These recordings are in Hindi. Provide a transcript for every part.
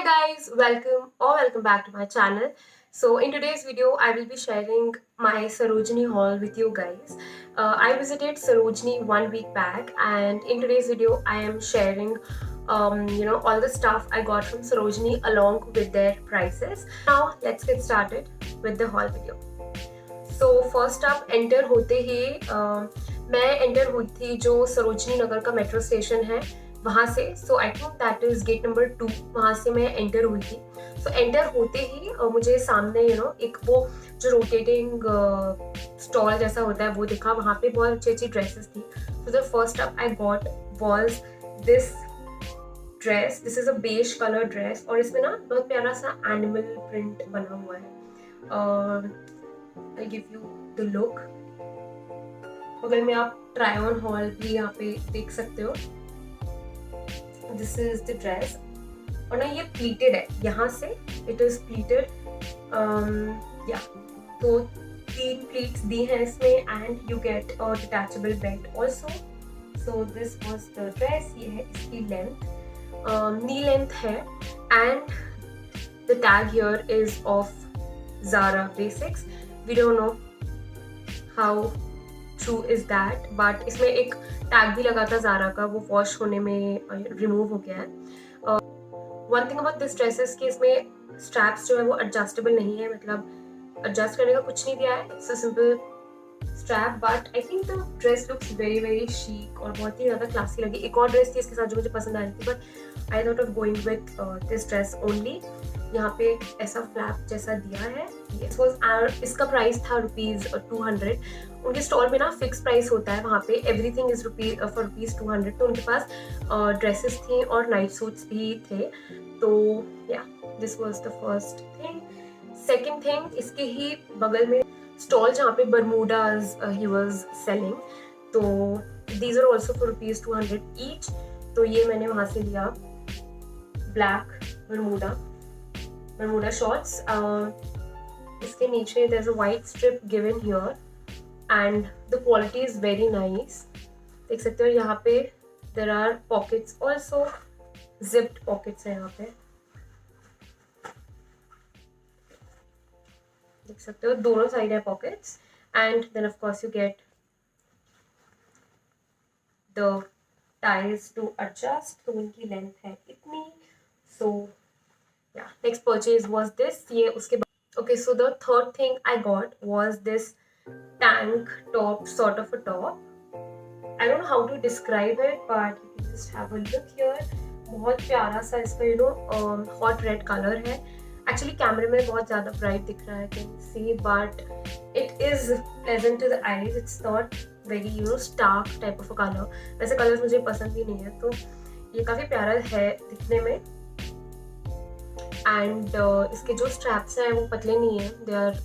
guys, welcome back to my channel. So in today's video I will be sharing my Sarojini haul with you guys. I visited Sarojini 1 week back, and in today's video I am sharing all the stuff I got from Sarojini along with their prices. Now let's get started with the haul video. So first up, enter होते ही मैं एंटर हुई थी जो सरोजनी नगर का मेट्रो स्टेशन है वहाँ से. So I think that is gate number 2. वहाँ से मैं एंटर हुई थी. सो एंटर होते ही मुझे सामने एक वो जो रोटेटिंग स्टॉल जैसा होता है वो दिखा. वहाँ पे बहुत अच्छी अच्छी ड्रेसेस थी. So the first up I got was this dress. This is a beige colour dress और इसमें ना बहुत प्यारा सा एनिमल प्रिंट बना हुआ है. I'll give you the look. बगल में आप ट्राई ऑन हॉल भी यहाँ पे देख सकते हो. This is the dress. और ना ये प्लीटेड है यहाँ से. It is pleated. तो 3 प्लीट्स दी हैं इसमें and you get a detachable belt also. So this was the dress. ये है इसकी लेंथ. knee length है and the tag here is of Zara Basics. We don't know how true is that, but इसमें एक टैग भी लगा था ज़ारा का, वो वॉश होने में रिमूव हो गया है. One thing about this dress is कि इसमें स्ट्रैप्स जो है वो एडजस्टेबल नहीं है, मतलब एडजस्ट करने का कुछ नहीं दिया है. It's a simple strap, but I think the dress looks very very chic और बहुत ही ज़्यादा क्लासी लगी. एक और ड्रेस थी इसके साथ जो मुझे पसंद आ रही थी, but I thought of going with this dress only. यहाँ पे ऐसा फ्लैप जैसा दिया है. इसका प्राइस था ₹200. उनके स्टॉल में ना फिक्स प्राइस होता है वहाँ पे. Everything is for ₹200. तो उनके पास ड्रेसेस थी और नाइट सूट्स भी थे. तो yeah this was the first thing. Second thing, इसके ही बगल में स्टॉल जहाँ पे बरमूडाज ही वाज सेलिंग. तो these are also for ₹200 each. तो ये मैंने वहाँ से लिया ब्लैक बरमूडा शॉर्ट्स. इसके नीचे there is a white strip given here and the quality is very nice. देख सकते हो यहाँ पे there are pockets also. Zipped pockets है यहाँ पे, देख सकते हो दोनों साइड है pockets. And then of course you get the ties to adjust. तो उनकी लेंथ है इतनी. सो yeah, next purchase was this. ये उसके बाद. Okay, so the third thing I got was this tank top, sort of a top. I don't know how to describe it, but you can just have a look here. बहुत प्यारा सा इसका hot red color है. Actually कैमरे में बहुत ज़्यादा bright दिख रहा है, can you see, but it is pleasant to the eyes. It's not very stark type of a color. वैसे colors मुझे पसंद भी नहीं है, तो ये काफ़ी प्यारा है दिखने में. एंड इसके जो स्ट्रैप्स हैं वो पतले नहीं हैं, they are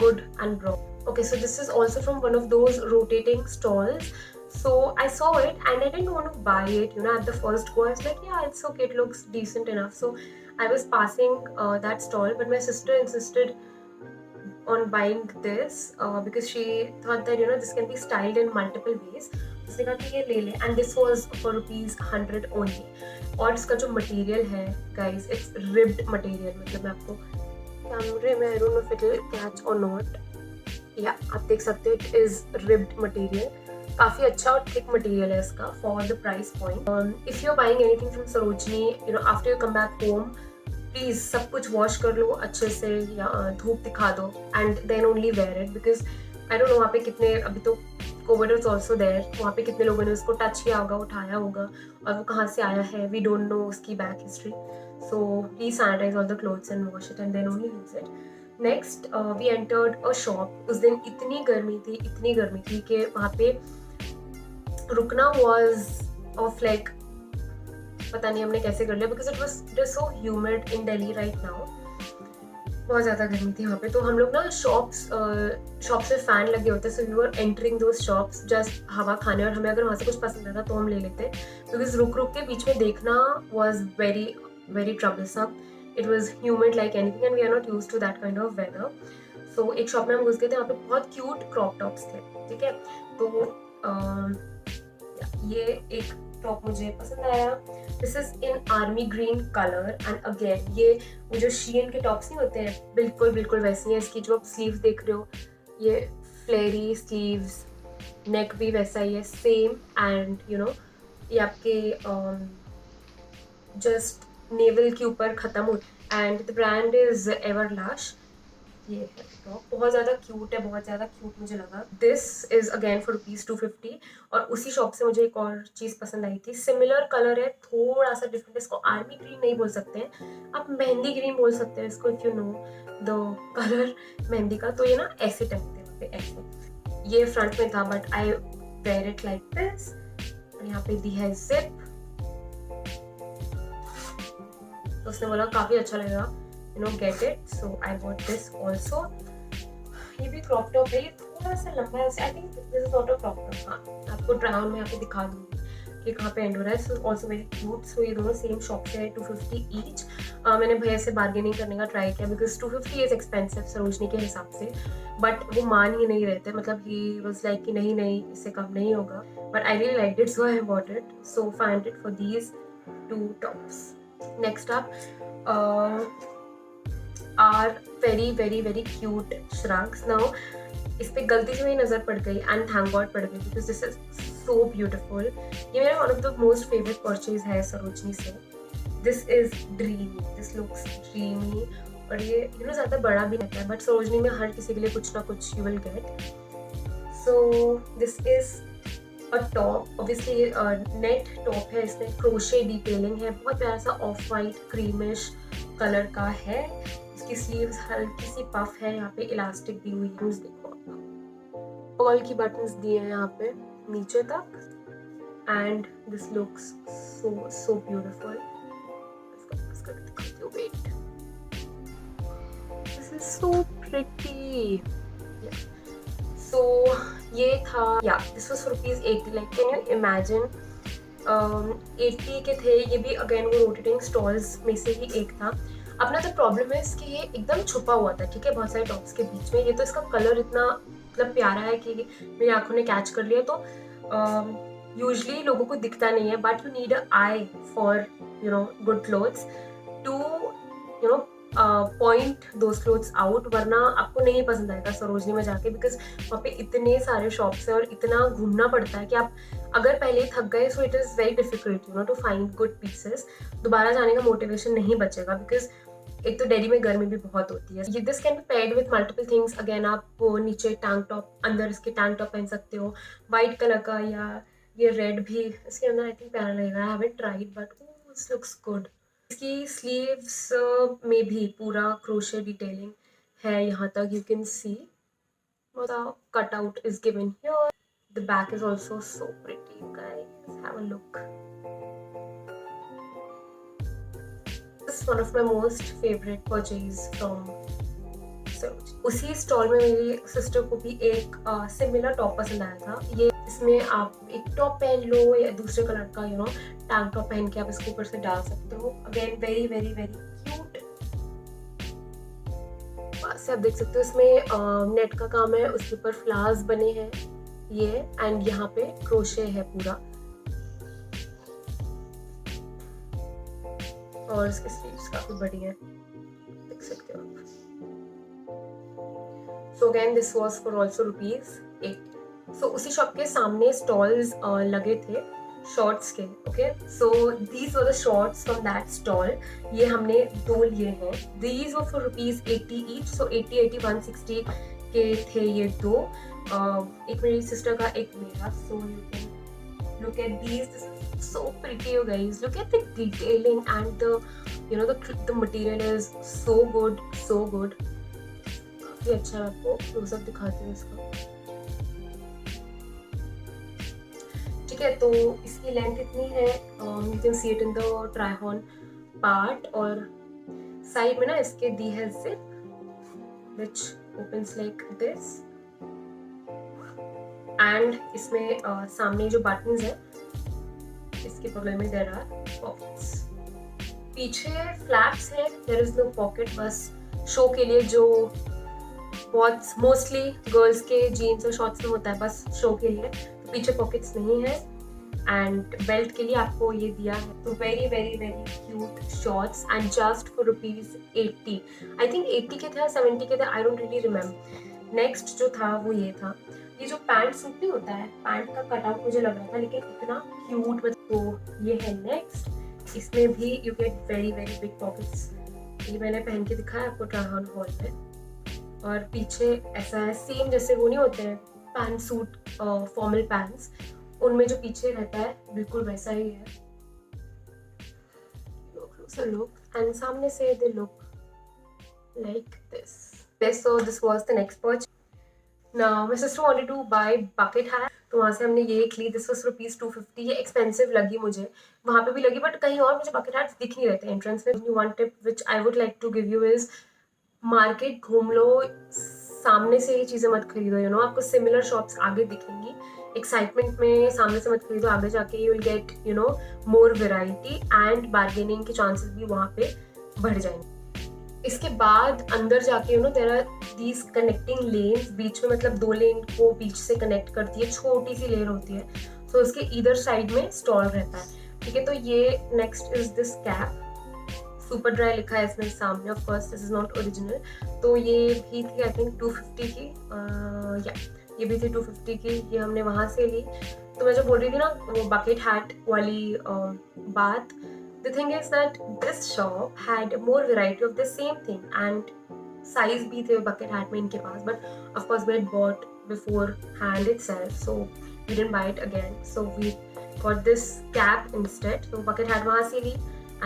good and broad. Okay, so this is also from one of those rotating stalls. So I saw it and I didn't want to buy it, at the first go. I was like, yeah, it's okay, it looks decent enough. So I was passing that stall, but my sister insisted on buying this because she thought that this can be styled in multiple ways. उसने कहा कि ये ले ले, and this was for ₹100 only. और इसका जो मटेरियल है गाइज, इट्स रिब्ड मटेरियल. मतलब मैं आपको कैमरे में आई don't know if it will catch और नॉट. या आप देख सकते हो इट इज रिब्ड मटेरियल. काफ़ी अच्छा और थिक मटेरियल है इसका for the price point. If you are buying anything from Sarojini, after you come back home, please सब कुछ वॉश कर लो अच्छे से या धूप दिखा दो and then only wear it. Because I don't know वहाँ पे कितने, अभी तो कोविड इज ऑल्सो देयर, वहाँ पे कितने लोगों ने उसको टच किया होगा, उठाया होगा, और वो कहाँ से आया है, वी डोंट नो उसकी back history. So please sanitise all the clothes and wash it and then only use it. Next we entered a shop. उस दिन इतनी गर्मी थी कि वहाँ पे रुकना वॉज ऑफ लाइक, पता नहीं हमने कैसे कर लिया, because it was so humid in Delhi right now. बहुत ज़्यादा गर्मी थी वहाँ पे. तो हम लोग ना शॉप्स में फ़ैन लगे होते, so we were entering those shops just हवा खाने, और हमें अगर वहाँ से कुछ पसंद आता तो हम ले लेते. बिकॉज रुक के बीच में देखना was very very troublesome. It was humid like anything and we are not used to that kind of weather. So एक शॉप में हम घुस गए थे, वहाँ पे बहुत क्यूट क्रॉप टॉप्स थे. ठीक है, तो ये एक टॉप मुझे पसंद आया। This is in army green colour and again ये वो जो शीन के टॉप्स नहीं होते हैं बिल्कुल बिल्कुल वैसी हैं। इसकी जो आप स्लीव्स देख रहे हो ये फ्लेरी स्लीव्स, नेक भी वैसा ही है सेम एंड यू नो ये आपके जस्ट नेवल के ऊपर ख़त्म होता है एंड द ब्रांड इज एवरलैश। ये है टॉप, बहुत ज़्यादा क्यूट है, बहुत ज़्यादा क्यूट मुझे लगा। दिस इज़ अगेन फॉर ₹250 और उसी शॉप से मुझे एक और चीज़ पसंद आई थी। सिमिलर कलर है, थोड़ा सा डिफरेंट है। इसको आर्मी ग्रीन नहीं बोल सकते हैं, आप मेहंदी ग्रीन बोल सकते हैं इसको, if you know the colour mehndi का। तो ये ना ऐसे टंगते हैं पे ऐसे, ये फ्रंट में था but I wear it like this. और यहाँ पे दी है जिप, तो उसने बोला काफ़ी अच्छा लगेगा, you know, get it, so I bought this also। ये भी क्रॉप टॉप है, ये थोड़ा सा लंबा है, I think this is not a crop top. हाँ, आपको ट्राई ऑन में यहाँ पे दिखा दूंगी कि कहाँ पे एंड हो रहा है। So also very cute. So ये दोनों सेम शॉप से है, 250 ईच। मैंने भैया से बार्गेनिंग करने का ट्राई किया बिकॉज 250 इज एक्सपेंसिव सरोजनी के हिसाब से, बट वो मान ही नहीं रहते, मतलब ही वॉज लाइक कि नहीं नहीं इससे कम नहीं होगा, but I really like it so I bought it. So 500 for these 2 tops. Next up are very very very cute shrugs। now इस पे गलती से मेरी नज़र पड़ गई एंड थैंक गॉड पड़ गई because this is so beautiful. ये मेरा one of the most favourite purchase है सरोजनी से। This is dreamy, this looks dreamy और ये यू नो ज़्यादा बड़ा भी रहता है बट सरोजनी में हर किसी के लिए कुछ ना कुछ you will gate. So this is a top, obviously net top है, इसमें क्रोशे डिटेलिंग है, बहुत प्यारा सा ऑफ वाइट क्रीमिश कलर का है। इसकी स्लीव्स हल्की सी पफ है, यहाँ पे इलास्टिक दी हुई है, देखो ऑल की बटन्स दिए हैं यहाँ पे नीचे तक and this looks so so beautiful. Wait, this is so pretty. So ये था या this was for ₹80। Like can you imagine 80 के थे। ये भी अगेन वो रोटेटिंग स्टॉल्स में से ही एक था। अपना तो प्रॉब्लम है इसकी, ये एकदम छुपा हुआ था, ठीक है, बहुत सारे टॉप्स के बीच में। ये तो इसका कलर इतना मतलब प्यारा है कि मेरी आंखों ने कैच कर लिया। तो यूजुअली लोगों को दिखता नहीं है but you need a eye for you know good clothes to you know point those clothes out, वरना आपको नहीं पसंद आएगा सरोजनी में जाके बिकॉज वहाँ पे इतने सारे शॉप्स हैं और इतना घूमना पड़ता है कि आप अगर पहले ही थक गए so it is very difficult you know to find good pieces. दोबारा जाने का मोटिवेशन नहीं बचेगा बिकॉज एक तो दिल्ली में गर्मी भी बहुत होती है। ये this can be paired with multiple things. Again आप वो नीचे टैंक टॉप, अंदर इसके टैंक टॉप पहन सकते हो वाइट कलर का, या ये रेड भी इसके अंदर आई थिंक प्यारा लगेगा। I haven't tried but this looks good. इसकी स्लीव्स में भी पूरा क्रोशे डिटेलिंग है यहाँ तक, you can see cut out is given here. The back is also so pretty guys, have a look. This is one of my most favorite purchase from Saroj। उसी स्टॉल में मेरी सिस्टर को भी एक सिमिलर टॉप पसंद आया था। ये इसमें आप एक टॉप पहन लो या दूसरे कलर का यू नो टैंक टॉप पहन के आप इसके ऊपर से डाल सकते हो। Again very very very cute. बस आप देख सकते हो इसमें नेट का काम है, उसके ऊपर फ्लावर्स बने हैं ये एंड यहाँ पे क्रोशे है पूरा और इसके स्लीव्स काफी बड़ी है, देख सकते हो आप। So again this was for also ₹80। So उसी शॉप के सामने स्टॉल्स लगे थे शॉर्ट्स के, okay. So these were the shorts from that stall. ये हमने 2 लिए हैं। These were for ₹80 each. So 80 160 के थे ये 2, एक मेरी सिस्टर का एक मेरा। So you can look at these, this is so pretty you guys, look at the detailing and the you know the material is so good, so good। काफी अच्छा, आपको क्लोजअप दिखाती हूँ इसका, ठीक है। तो इसकी लेंथ इतनी है, you can see it in the try on part और साइड में ना इसके दी है zip which opens like this and इसमें सामने जो बटन्स है इसके बगल में देयर आर पॉकेट्स। पीछे फ्लैप्स है, देयर इज नो पॉकेट, बस शो के लिए जो बहुत मोस्टली गर्ल्स के जीन्स और शॉर्ट्स में होता है, बस शो के लिए। तो पीछे पॉकेट्स नहीं है एंड बेल्ट के लिए आपको ये दिया है। तो very very very cute shorts and just for ₹80। I think 80 के थे या 70 के थे, I don't really remember. Next जो था वो ये था, ये जो पैंट सूट नहीं होता है, पैंट का कटआउट मुझे लग रहा था लेकिन इतना क्यूट। तो ये है नेक्स्ट, इसमें भी you get very very big pockets. ये मैंने पहन के दिखाया आपको ट्राई ऑन हॉल में। और पीछे ऐसा है सेम जैसे वो नहीं होते हैं पैंट सूट फॉर्मल पैंट्स, उनमें जो पीछे रहता है बिल्कुल वैसा ही है। लुक एंड सामने से they look like this. So this was the next purchase. Now my sister wanted to buy bucket hat, तो वहाँ से हमने ये एक ली। This was ₹250। ये एक्सपेंसिव लगी मुझे, वहाँ पे भी लगी बट कहीं और मुझे बकेट हैट्स दिख नहीं रहे थे एंट्रेंस में। One tip which I would like to give you is market घूम लो, सामने से ये चीज़ें मत खरीदो। यू नो आपको सिमिलर शॉप्स आगे दिखेंगी, एक्साइटमेंट में सामने से मत खरीदो, आगे जाके you will get you know more variety and bargaining के चांसेस भी वहाँ पे बढ़ जाएंगे। इसके बाद अंदर जाके you know there are these connecting lanes, बीच में मतलब 2 लेन को बीच से कनेक्ट करती है, छोटी सी लेन होती है। तो उसके इधर साइड में स्टॉल रहता है, ठीक है। तो ये next is this cap, super dry लिखा है इसमें सामने, of course this is not original. तो ये भी थी आई थिंक 250 की, या ये भी थी 250 की, ये हमने वहाँ से ली। तो मैं जो बोल रही थी ना वो बकेट हैट वाली बात, the thing is that this shop had more variety of the same thing and size भी थे bucket hat में इनके पास, but of course we had bought before hand itself, so we didn't buy it again, so we got this cap instead. So bucket hat वहाँ से ली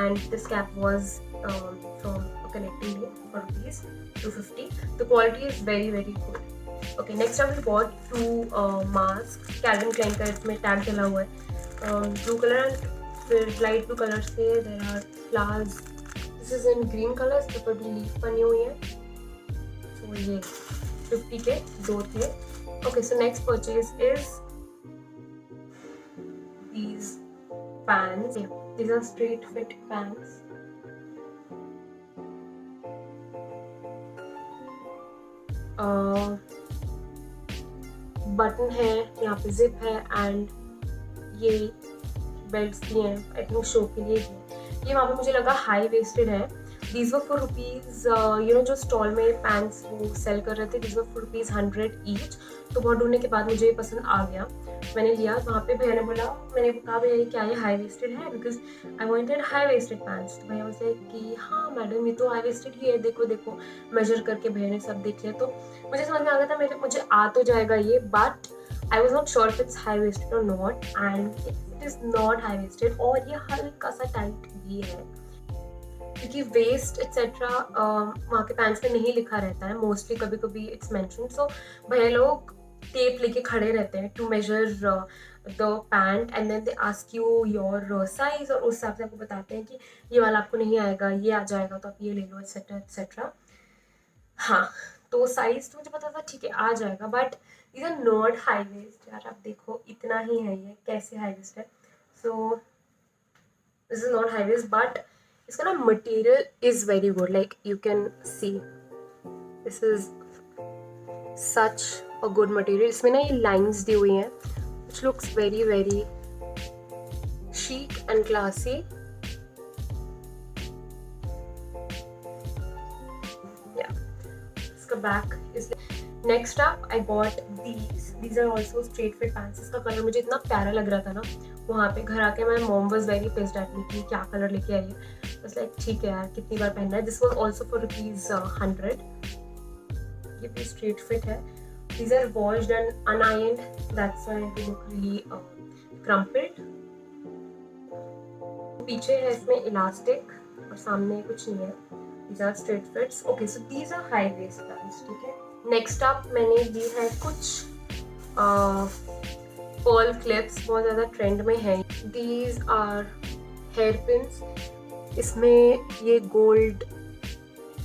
and this cap was from a connecting link for ₹250. The quality is very very good. Okay, next up we bought 2 masks, Calvin Klein का इसमें tag डला हुआ है, blue color and फिर लाइट ब्लू कलर से there are flowers. This is in green colour, इसके ऊपर भी लीफ बनी हुई है। तो ये 50 के 2 थे। Okay, so next purchase is these pants. These are straight fit pants. Button है, यहाँ पे जिप है एंड ये बेल्ट्स भी हैं, आई थिंक शो के लिए भी। ये वहाँ पे मुझे लगा हाई वेस्टेड है। These were for rupees, you know जो स्टॉल में पैंट्स वो सेल कर रहे थे, दीज वर फॉर ₹100 ईच। तो बहुत ढूंढने के बाद मुझे ये पसंद आ गया, मैंने लिया। वहाँ पे भैया ने बोला, मैंने कहा भैया ये क्या, ये हाई वेस्टेड है, because I wanted high waisted pants. तो भैया बोले कि हाँ मैडम ये तो हाई वेस्टेड ही है, देखो देखो। मेजर करके भैया ने सब देख लिया, तो मुझे समझ में आ गया था मुझे आ तो जाएगा ये, but I was not sure if it's high waisted और not, and it is not high waisted. और ये हल्का सा टाइट भी है, क्योंकि वेस्ट एक्सेट्रा वहाँ के पैंट्स में नहीं लिखा रहता है मोस्टली, कभी कभी इट्स मेंशन। सो भैया लोग टेप लेके खड़े रहते हैं to measure the pant and then they ask you your size, और उस हिसाब से आपको बताते हैं कि ये वाला आपको नहीं आएगा, ये आ जाएगा तो आप ये ले लो एक्सेट्रा एक्सेट्रा। हाँ, तो साइज तो मुझे पता था ठीक है आ जाएगा, but these are not high waist यार। आप देखो इतना ही है, ये कैसे high waist है। so this is not high waist, but इसका ना material is very good, like you can see this is such a good material। इसमें ना ये lines दी हुई हैं which looks very very chic and classy। yeah, इसका back is next up I bought these are also straight fit pants. इसका कलर मुझे इतना प्यारा लग रहा था ना, वहाँ पे घर आके मैं mom was very pissed at me कि क्या कलर लेके आई है। बस लाइक ठीक है यार कितनी बार पहनना है। This was also for ₹100। ये भी स्ट्रेट फिट है। These are washed and unironed, that's why they look really crumpled. पीछे है इसमें इलास्टिक और सामने कुछ नहीं है। These are straight fits. Okay, so these are high waist pants, ठीक है। नेक्स्ट अप मैंने ली है कुछ पर्ल क्लिप्स, बहुत ज़्यादा ट्रेंड में है। दीज आर हेयर पिन्स, इसमें ये गोल्ड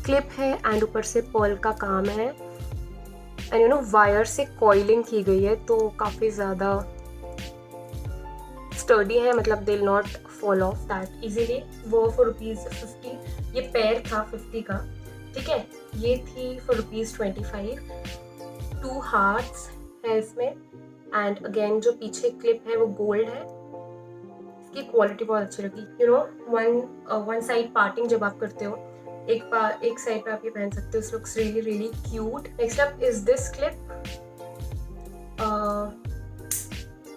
क्लिप है एंड ऊपर से पर्ल का काम है एंड यू नो वायर से कॉइलिंग की गई है, तो काफ़ी ज़्यादा स्टर्डी है, मतलब they will not fall of that easily. वो फॉर ₹50। ये पेयर था 50 का, ठीक है। ये थी फॉर ₹25। 2 हार्ट्स है इसमें एंड अगेन जो पीछे क्लिप है वो गोल्ड है इसकी क्वालिटी बहुत अच्छी लगी। You know, one side parting जब आप करते हो, एक साइड पे आप ये पहन सकते हो। Looks really really cute. Next up is this clip,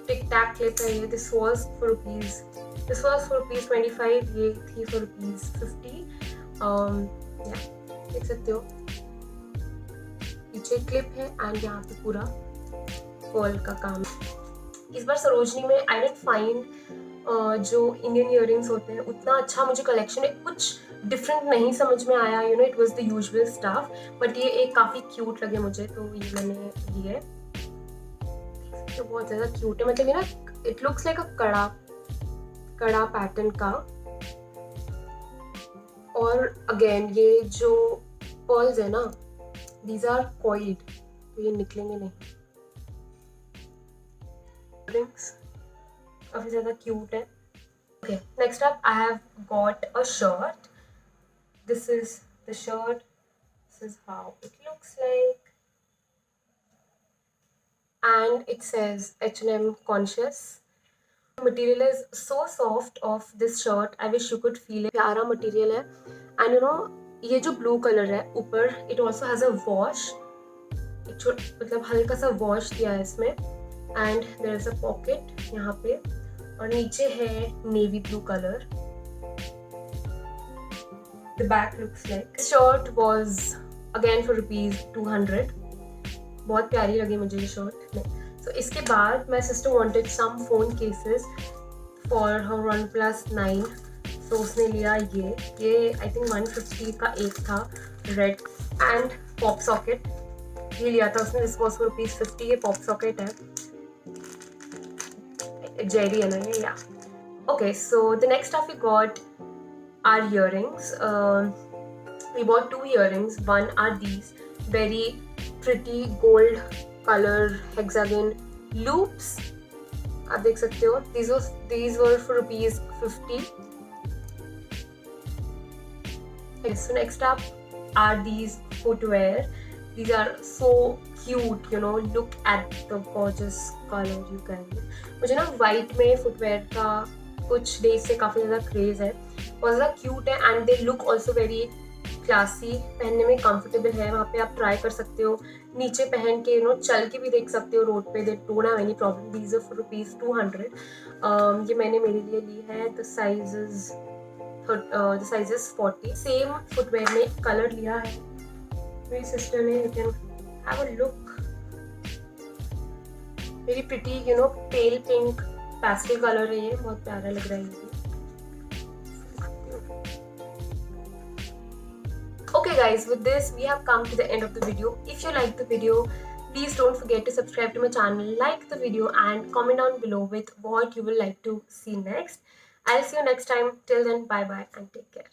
tic tac clip है ये। दिस वॉज फॉर रुपीज 25, ये थी फॉर रुपीज 50। देख सकते हो पीछे क्लिप है एंड यहाँ पे पूरा पर्ल का काम। इस बार सरोजनी में आई डेंट फाइंड जो इंडियन इयररिंग्स होते हैं उतना अच्छा मुझे कलेक्शन है, कुछ डिफरेंट नहीं समझ में आया। You know, it was the usual stuff, but ये एक काफ़ी क्यूट लगे मुझे, तो ये मैंने लिए। तो बहुत ज़्यादा क्यूट है, मतलब ये ना इट लुक्स लाइक अ कड़ा पैटर्न का। और अगेन ये जो पर्ल्स है ना, दीज आर कॉइल्ड, तो ये निकलेंगे नहीं। रिंग्स काफ़ी ज़्यादा क्यूट है। Okay, next up I have got a shirt. This is the shirt, this is how it looks like and it says H&M Conscious. Material is so soft of this shirt, I wish you could feel it. प्यारा मटेरियल है एंड यू नो ये जो ब्लू कलर है ऊपर, it also has a wash, मतलब हल्का सा वॉश दिया है इसमें and there is a pocket यहाँ पे और नीचे है navy blue colour. The back looks like. Shirt was again for rupees 200। बहुत प्यारी लगी मुझे ये शर्ट में। सो इसके बाद my sister wanted some phone cases for her OnePlus 9। So उसने लिया ये आई थिंक 150 का एक था रेड एंड पॉप सॉकेट, ये लिया था उसने। This was for rupees 50। ये पॉप सॉकेट है, जेरी है ना ये, या okay. So the next of we got are earrings. we bought 2 earrings. One are these very pretty gold color hexagon loops, आप देख सकते हो। these were for rupees 50. Okay, so next up are these footwear. These are so cute, you know, look at the gorgeous color you guys. मुझे ना white में footwear का कुछ डेज से काफ़ी ज़्यादा क्रेज है, बहुत ज़्यादा क्यूट है and they look also very classy, पहनने में कंफर्टेबल है। वहाँ पे आप ट्राई कर सकते हो, नीचे पहन के यू नो चल के भी देख सकते हो रोड पे, they don't have any problem. These are for rupees 200। ये मैंने मेरे लिए ली है। The size is 40। Same footwear में कलर लिया है मेरी सिस्टर ने। You can have a look, very pretty, you know pale pink pastel colour है ये, बहुत प्यारा लग रहा है ये। Okay guys, with this we have come to the end of the video. If you like the video, please don't forget to subscribe to my channel, like the video and comment down below with what you will like to see next. I'll see you next time. Till then, bye bye and take care.